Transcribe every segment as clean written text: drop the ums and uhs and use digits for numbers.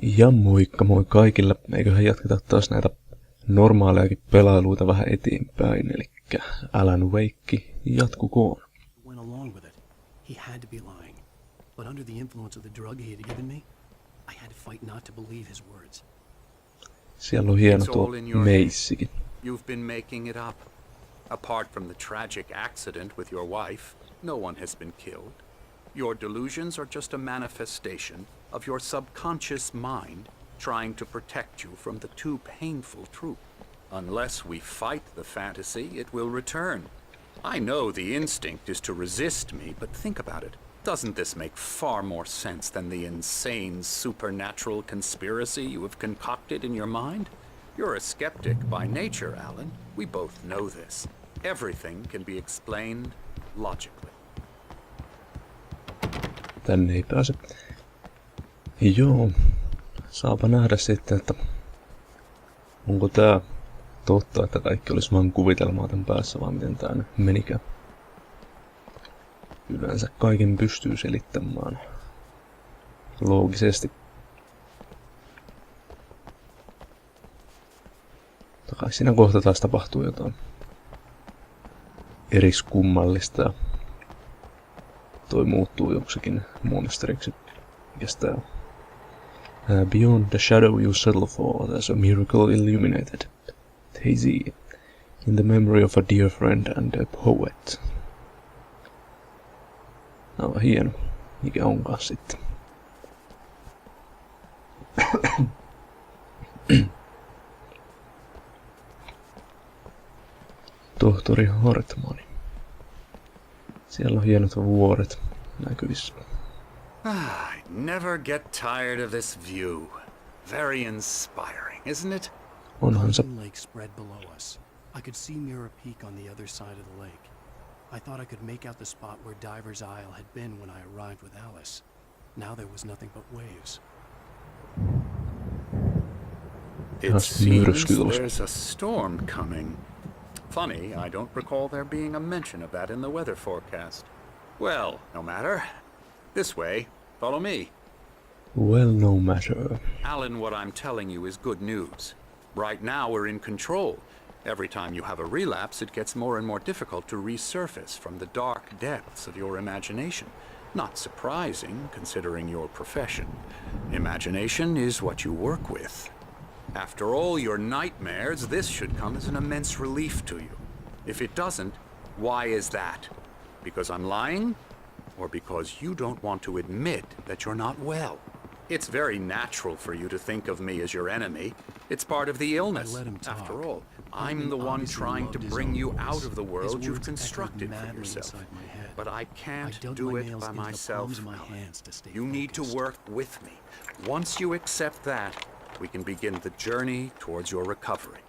Ja moikka moi kaikille. Eiköhän jatketa taas näitä normaalejakin pelailuita vähän eteenpäin. Elikkä Alan Wake jatkukoon. Went along with it. He had to be lying. But under the influence of the drug he had given me, I had to fight not to believe his words. Siellä on hieno tuo meissikin. You've been making it up. Apart from the tragic accident with your wife, no one has been killed. Your delusions are just a manifestation of your subconscious mind trying to protect you from the too painful truth. Unless we fight the fantasy, it will return. I know the instinct is to resist me, but think about it. Doesn't this make far more sense than the insane supernatural conspiracy you have concocted in your mind? You're a skeptic by nature, Alan. We both know this. Everything can be explained logically. Tänne ei pääse. Joo. Saapa nähdä sitten, että onko tää totta, että kaikki olisi vain kuvitelmaa tän päässä, vai miten tää nyt menikään. Yleensä kaiken pystyy selittämään loogisesti. Kai siinä kohta taas tapahtuu jotain eriskummallista ja toi muuttuu joksikin monsteriksi. Mikäs tää on? Beyond the shadow you settle for, there's a miracle illuminated. Hazy, in the memory of a dear friend and a poet. No, hieno. Mikä onkaan sitten? Tohtori Hartman. Siellä on hienot vuoret näkyvissä. I never get tired of this view. Very inspiring, isn't it? Onhan se. The lake spread below us. I could see Mirror Peak on the other side of the lake. I thought I could make out the spot where Diver's Isle had been when I arrived with Alice. Now there was nothing but waves. It seems there's a storm coming. Funny, I don't recall there being a mention of that in the weather forecast. Well, no matter. This way. Follow me. Well, no matter. Alan, what I'm telling you is good news. Right now we're in control. Every time you have a relapse, it gets more and more difficult to resurface from the dark depths of your imagination. Not surprising, considering your profession. Imagination is what you work with. After all your nightmares, this should come as an immense relief to you. If it doesn't, why is that? Because I'm lying? Or because you don't want to admit that you're not well? It's very natural for you to think of me as your enemy. It's part of the illness. After all, I'm the one trying to bring you out of the world you've constructed for yourself. But I can't do it by myself. You need to work with me. Once you accept that, we can begin the journey towards your recovery.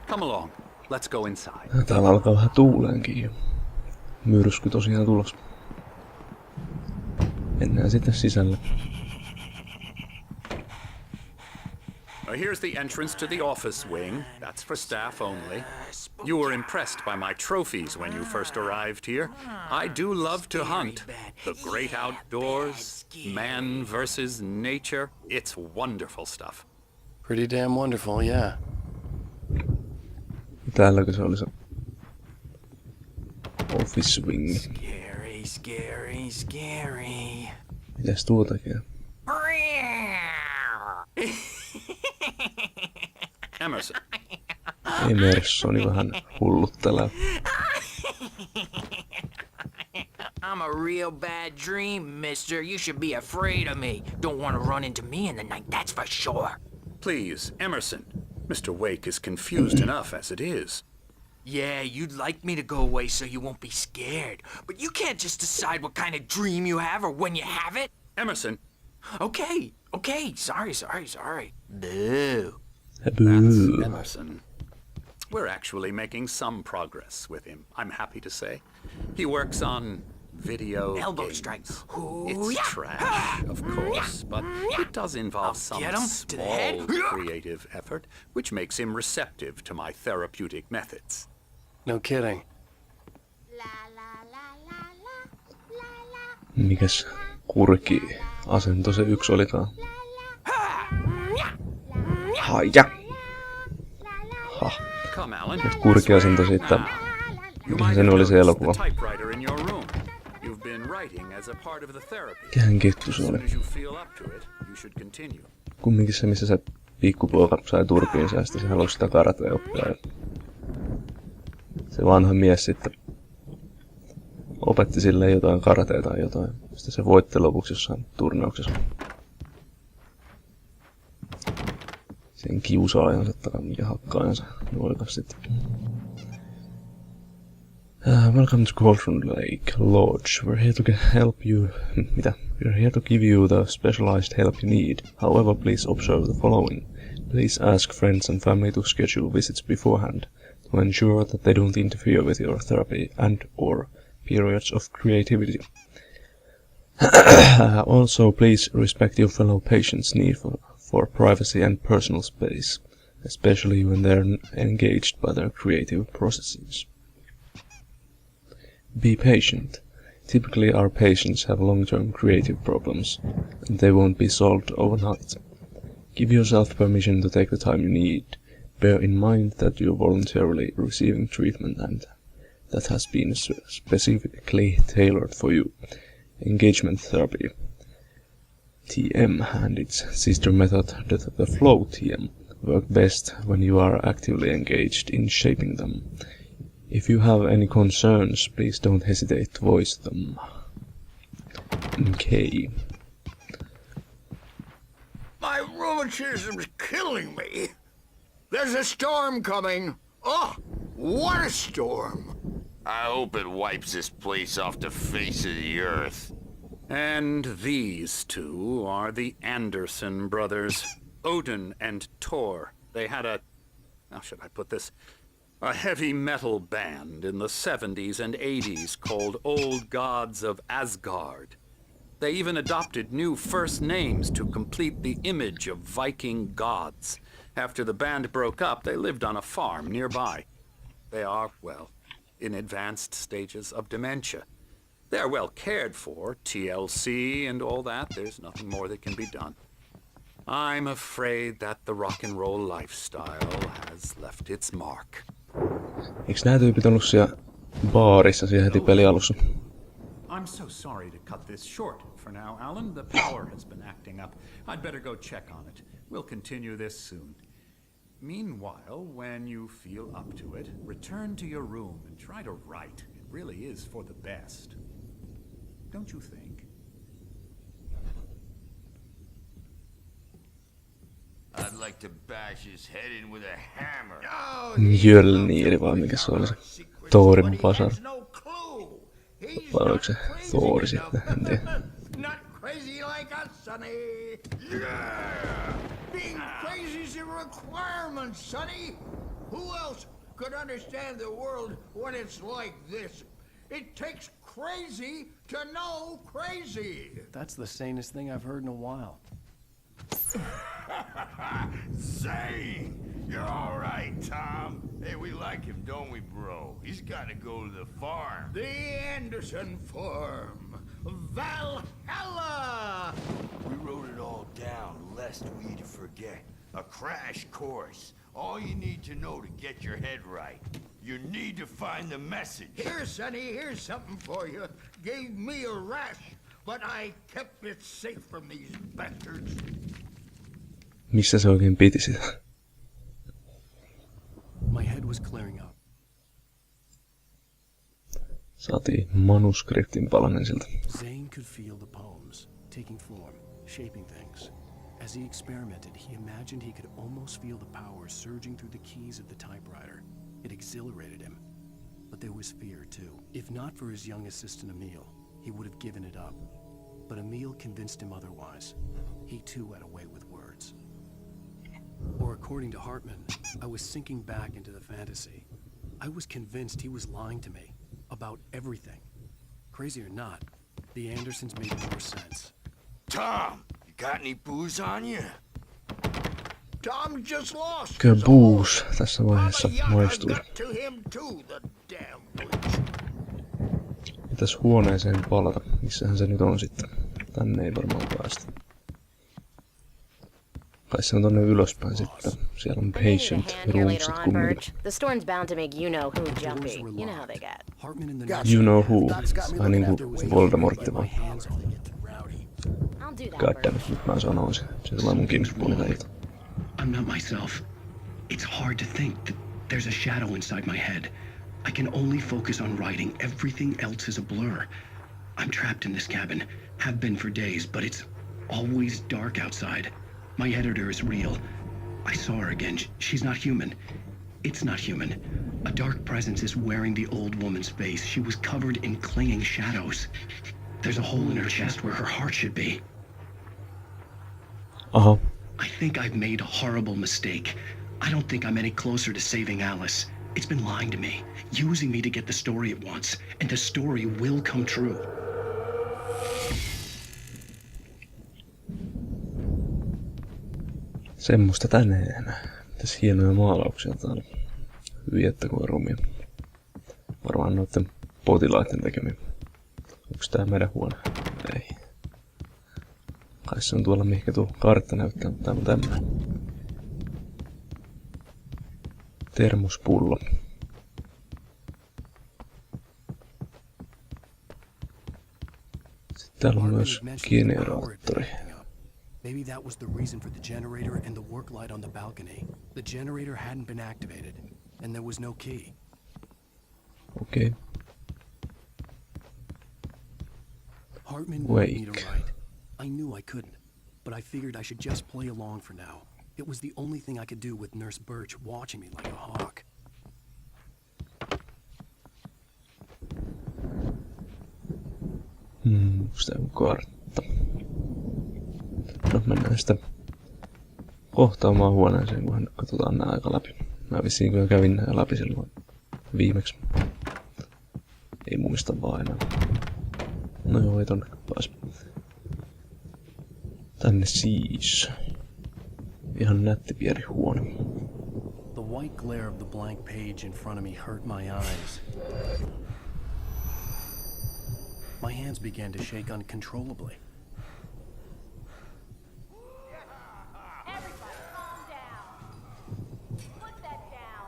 Come along. Let's go inside. Täällä alkaa vähän tuuleenkin jo. Myrsky tosiaan tulos. Mennään sitten sisälle. Here's the entrance to the office wing. That's for staff only. You were impressed by my trophies when you first arrived here. I do love to hunt. The great outdoors, man versus nature. It's wonderful stuff. Pretty damn wonderful, yeah. Täälläkö se oli se office wing? Scary, scary, scary. Mitäs tuo tekee? Emerson. Emersoni vähän hulluttelee. I'm a real bad dream, mister. You should be afraid of me. Don't want to run into me in the night, that's for sure. Please, Emerson. Mr. Wake is confused enough as it is. Yeah, you'd like me to go away so you won't be scared. But you can't just decide what kind of dream you have or when you have it. Emerson. Okay. Sorry. Boo. That's Emerson. We're actually making some progress with him, I'm happy to say. He works on video Elbow games. strike. It's trash, of course, but it does involve some small creative effort, which makes him receptive to my therapeutic methods. No kidding. Mikäs kurki asento se yksi olikaan. Haija! Ha. Come, Alan. Nyt kurkiasento siitä. Mikähän sen oli se elokuva? Typewriter in your room. You've been writing as a part of the therapy. Mikähän kettu se As oli? soon as you feel up to it, you should continue. Kumminkin se, missä se pikkupoika sai turpiinsa ja sitten se halusi sitä karatea oppia. Se vanha mies sitten opetti silleen jotain karatea tai jotain. Sitten se voitti lopuksi jossain turnauksessa. Sen kiusaajansa ja hakkaajansa nuolikas sitten. Welcome to Cauldron Lake Lodge. We're here to help you. We're here to give you the specialized help you need. However, please observe the following. Please ask friends and family to schedule visits beforehand to ensure that they don't interfere with your therapy and/or periods of creativity. Also, please respect your fellow patients' need for privacy and personal space, especially when they're engaged by their creative processes. Be patient. Typically, our patients have long-term creative problems, and they won't be solved overnight. Give yourself permission to take the time you need. Bear in mind that you're voluntarily receiving treatment and that has been specifically tailored for you. Engagement therapy, TM, and its sister method, the flow TM, work best when you are actively engaged in shaping them. If you have any concerns, please don't hesitate to voice them. Okay. My rheumatism's killing me. There's a storm coming. Oh, what a storm. I hope it wipes this place off the face of the earth. And these two are the Anderson brothers, Odin and Thor. They had how should I put this? A heavy metal band in the 70s and 80s called Old Gods of Asgard. They even adopted new first names to complete the image of Viking gods. After the band broke up, they lived on a farm nearby. They are, well, in advanced stages of dementia. They're well cared for, TLC and all that. There's nothing more that can be done. I'm afraid that the rock and roll lifestyle has left its mark. Eiks nää tyypit ollut siellä baarissa siellä heti pelialussa? I'm so sorry to cut this short for now, Alan. The power has been acting up. I'd better go check on it. We'll continue this soon. Meanwhile, when you feel up to it, return to your room and try to write. It really is for the best. Don't you think? I'd like to bash his head in with a hammer. Mjölnir vai mikä se oli se Thorin pasar. Vai oliko se Thor sitten, en tiedä. Not crazy like us, Sonny. Yeah! Being crazy's a requirement, Sonny. Who else could understand the world when it's like this? It takes crazy to know crazy. That's the sanest thing I've heard in a while. Zane! You're all right, Tom. Hey, we like him, don't we, bro? He's got to go to the farm. The Anderson Farm. Valhalla! We wrote it all down, lest we forget. A crash course. All you need to know to get your head right. You need to find the message. Here, Sonny, here's something for you. Gave me a rash, but I kept it safe from these bastards. Missä se oikein piti sitä? My head was clearing up. Saatiin manuskriptin palanen siltä. Zane could feel the poems taking form, shaping things. As he experimented, he imagined he could almost feel the power surging through the keys of the typewriter. It exhilarated him. But there was fear, too. If not for his young assistant Emil, he would have given it up. But Emil convinced him otherwise. He, too, had a way with words. Or according to Hartman, I was sinking back into the fantasy. I was convinced he was lying to me about everything. Crazy or not, the Andersons made more sense. Tom, you got any booze on you? Tom just lost. Kyllä buus tässä vaiheessa maistuu. got to him too, the damn witch. Pitäis huoneeseen palata. Missähän se nyt on sitten? Tänne ei varmaan päästä. Kai se on tonne ylöspäin sitten. Siellä on patient roomsit kumminkin. The storm's bound to make you know who jumpy. You know how they get. Hartman and the Gotcha. You know who. That's got me Ai looking niinku after Voldemortti my vai? hands on it. Rowdy. I'll do that. Goddammit, nyt mä sanoisin. Se tulee mun kiinnostuspuolilta. I'm not myself. It's hard to think that there's a shadow inside my head. I can only focus on writing. Everything else is a blur. I'm trapped in this cabin. Have been for days, but it's always dark outside. My editor is real. I saw her again. She's not human. It's not human. A dark presence is wearing the old woman's face. She was covered in clinging shadows. There's a hole in her chest where her heart should be. Aha. I think I've made a horrible mistake. I don't think I'm any closer to saving Alice. It's been lying to me, using me to get the story it wants, and the story will come true. Semmoista tänään. Mitäs hienoja maalauksia täällä. Hyviä, että kuin rumia. Varmaan noitten potilaiden tekemiä. Onks tää meidän huone? Ei. Kai se on tuolla mihinkä tuo kartta näyttää, mutta tää on tämmönen. Termospullo. Sitten täällä on myös generaattori. Maybe that was the reason for the generator and the work light on the balcony. The generator hadn't been activated, and there was no key. Okei. Hartman Wake. wanted me to write. I knew I couldn't, but I figured I should just play along for now. It was the only thing I could do with Nurse Birch watching me like a hawk. Onks tää joku kartta? No mennään sitten kohtaamaan huoneeseen, kunhan katsotaan nää aika läpi. Mä vissiin kyllä kävin nää läpi silloin viimeksi. Ei muista vaan enää. No joo, ei tonne pääs. Tänne siis. Ihan nätti pieni huone. The white glare of the blank page in front of me hurt my eyes. My hands began to shake uncontrollably. Everybody calm down. Put that down.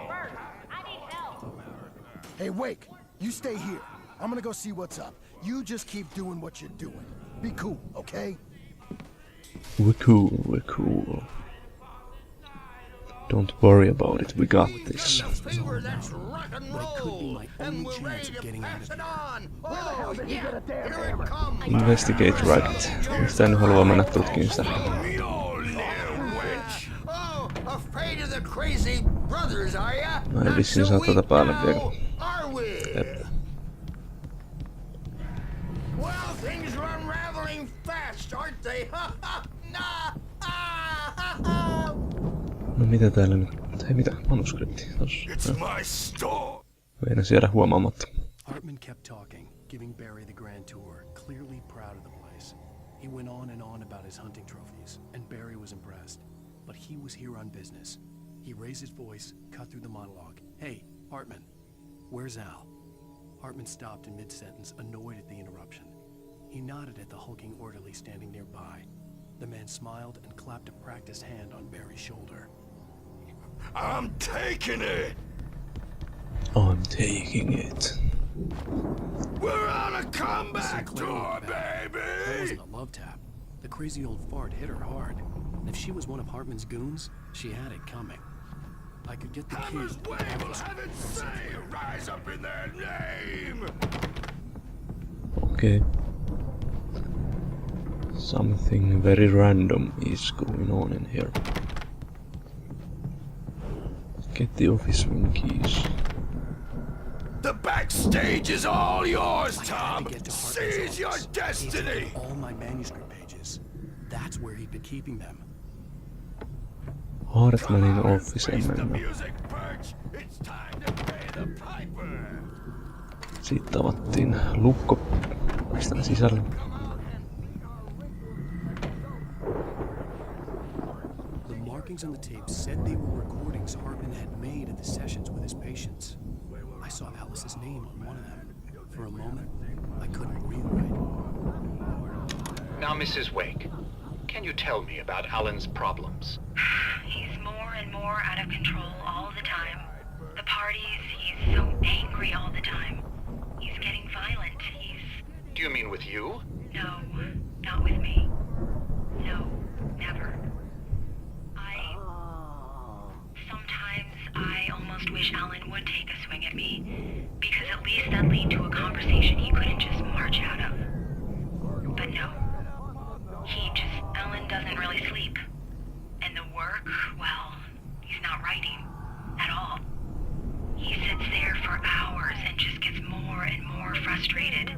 Bert, I need help. Hey, Wake, you stay here. I'm gonna go see what's up. You just keep doing what you're doing. Be cool, okay? We're cool, we're cool. Don't worry about it, we got this. Fever, that's rock and But it could be roll, my and only we're chance ready of to getting out pass of it here. on. Oh, yeah, here it comes. Investigate right. Sitä en halua mennä tutkimaan sitä. Oh, afraid of the crazy brothers, are ya? Mä en Not vissiin so saa weak tätä päälle now, vielä. are we? Jep. Well, things are unraveling fast, aren't they? Ha ha! Nah! Ah, ha, ha. No mitä täällä nyt? Hei mitä? Manuskripti. It's my store. Meidän jäädä huomaamatta. Hartman kept talking, giving Barry the grand tour, clearly proud of the place. He went on and on about his hunting trophies, and Barry was impressed. But he was here on business. He raised his voice, cut through the monologue. Hey, Hartman, where's Al? Hartman stopped in mid-sentence, annoyed at the interruption. He nodded at the hulking orderly standing nearby. The man smiled and clapped a practiced hand on Barry's shoulder. I'm taking it. I'm taking it. We're on a comeback Sinclair tour, looked back. That baby. wasn't a love tap. The crazy old fart hit her hard. And if she was one of Hartman's goons, she had it coming. I could get the Hammers keys to the wave will office. have it say, rise up in their name. Okay. Something very random is going on in here. Get the office room keys. The backstage is all yours, I had Tom. to get to Hartman's Seize your office. He destiny. took all my manuscript pages. That's where he'd been keeping them. Hartmanin officeen Face the mennään. music, Perch. It's time to pay the piper. Siitä avattiin lukko. Päästään sisälle. The markings on the tape said they were recordings Hartman had made at the sessions with his patients. I saw Alice's name on one of them. For a moment, I couldn't breathe right. Now, Mrs. Wake, can you tell me about Alan's problems? He's more and more out of control all the time. The parties, he's so angry all the time. He's getting violent. Do you mean with you? No, not with me. No, never. Sometimes I almost wish Alan would take a swing at me, because at least that lead to a conversation he couldn't just march out of. But no. Alan doesn't really sleep. And the work, well, he's not writing at all. He sits there for hours and just gets more and more frustrated.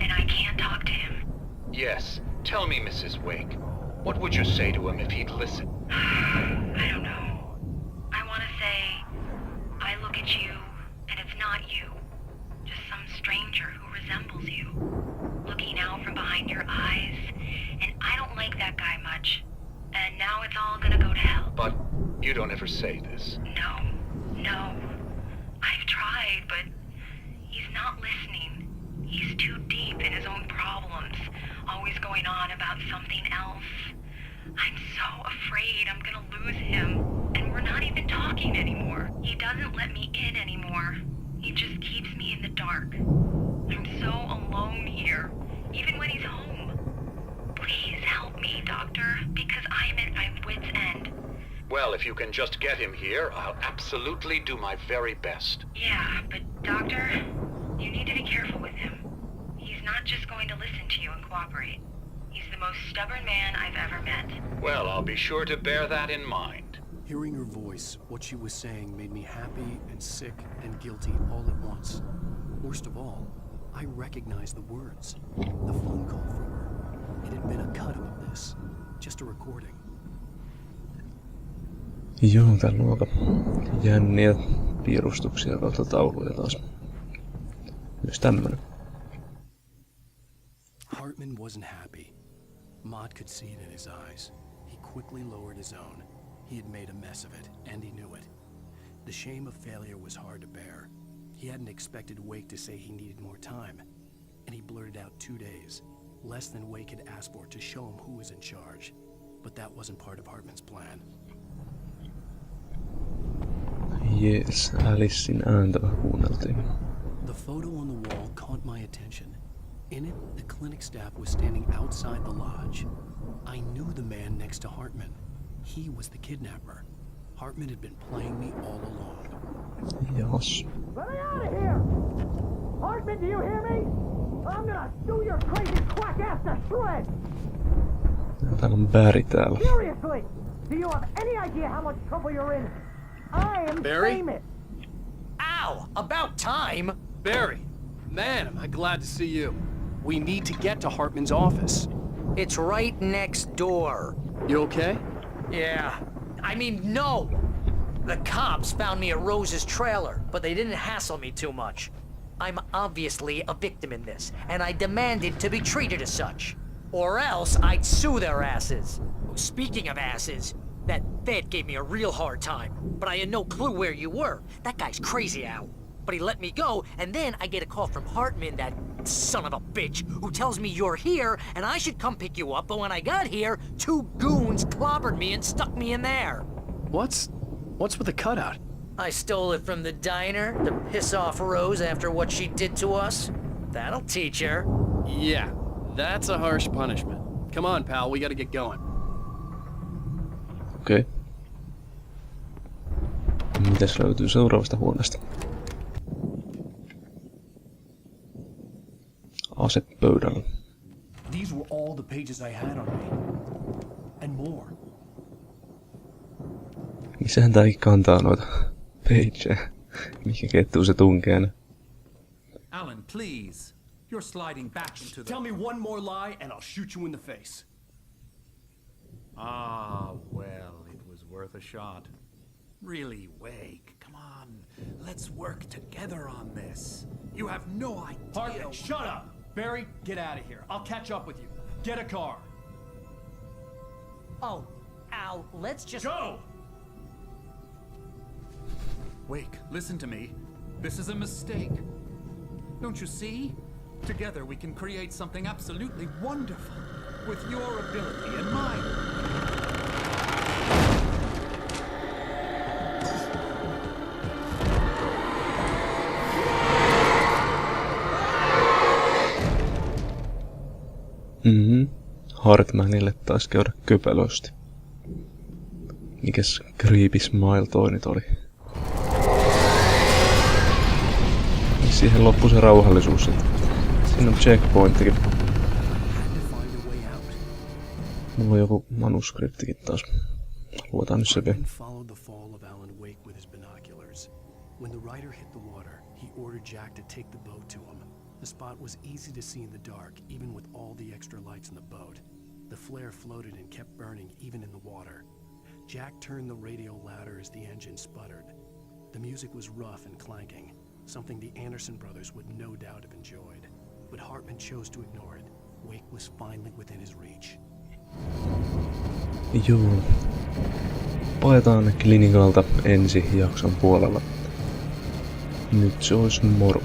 And I can't talk to him. Yes. Tell me, Mrs. Wake. What would you say to him if he'd listen? I don't know. I want to say, I look at you, and it's not you. Just some stranger who resembles you. Looking out from behind your eyes. And I don't like that guy much. And now it's all gonna go to hell. But you don't ever say this. No. I've tried, but he's not listening. He's too deep in his own problems, always going on about something else. I'm so afraid I'm gonna lose him, and we're not even talking anymore. He doesn't let me in anymore. He just keeps me in the dark. I'm so alone here, even when he's home. Please help me, Doctor, because I'm at my wit's end. Well, if you can just get him here, I'll absolutely do my very best. Yeah, but Doctor, you need to be careful with him. He's not just going to listen to you and cooperate. He's the most stubborn man I've ever met. Well, I'll be sure to bear that in mind. Hearing her voice, what she was saying made me happy and sick and guilty all at once. Worst of all, I recognized the words. The phone call from her. It had been a cut-up of this. Just a recording. Joo, täällä on aika jänniä piirustuksia kautta tauluja taas. Myös tämmönen. Hartman wasn't happy. Maud could see it in his eyes. He quickly lowered his own. He had made a mess of it, and he knew it. The shame of failure was hard to bear. He hadn't expected Wake to say he needed more time, and he blurted out 2 days, less than Wake had asked for to show him who was in charge. But that wasn't part of Hartman's plan. Jees, Alicen ääntä vähän kuunneltiin. The photo on the wall caught my attention. In it, the clinic staff was standing outside the lodge. I knew the man next to Hartman. He was the kidnapper. Hartman had been playing me all along. Jaas. Let me out of here! Hartman, do you hear me? I'm gonna shoot your crazy quack ass to shreds! Täällä on Barry täällä. Seriously! Do you have any idea how much trouble you're in? I am Barry? famous! Ow! About time! Barry! Man, am I glad to see you. We need to get to Hartman's office. It's right next door. You okay? Yeah. I mean, no! The cops found me at Rose's trailer, but they didn't hassle me too much. I'm obviously a victim in this, and I demanded to be treated as such. Or else I'd sue their asses. Speaking of asses, that Fed gave me a real hard time, but I had no clue where you were. That guy's crazy, Al. But he let me go, and then I get a call from Hartman, that son of a bitch, who tells me you're here, and I should come pick you up, but when I got here, 2 goons clobbered me and stuck me in there. What's with the cutout? I stole it from the diner to piss off Rose after what she did to us. That'll teach her. Yeah, that's a harsh punishment. Come on, pal, we gotta get going. Okei. Mitäs löytyy seuraavasta huoneesta? Ase pöydällä. These were all the pages I had on me. And more. Missähän tääkin kantaa noita pageja? Mikä kettuu se tunkee ne? Alan, please. You're sliding back into the... Tell me one more lie and I'll shoot you in the face. Ah, well, it was worth a shot. Really, Wake, come on. Let's work together on this. You have no idea... Hartman, shut up! Barry, get out of here. I'll catch up with you. Get a car. Oh, Al, let's just... Go! Wake, listen to me. This is a mistake. Don't you see? Together we can create something absolutely wonderful. with your ability and mine. Hartmanille taisi käydä köpelösti. Mikäs creepy smile toi nyt oli? Siihen loppui se rauhallisuus sitten. Siinä on checkpointtikin. Mulla on joku manuskriptikin taas. Luotaan nyt se vielä. Followed the fall of Alan Wake with his binoculars. When the rider hit the water, he ordered Jack to take the boat to him. The spot was easy to see in the dark, even with all the extra lights in the boat. The flare floated and kept burning even in the water. Jack turned the radio louder as the engine sputtered. The music was rough and clanking, something the Anderson brothers would no doubt have enjoyed. But Hartman chose to ignore it. Wake was finally within his reach. Joo. Paetaan klinikalta ensi jakson puolella. Nyt se olisi moro.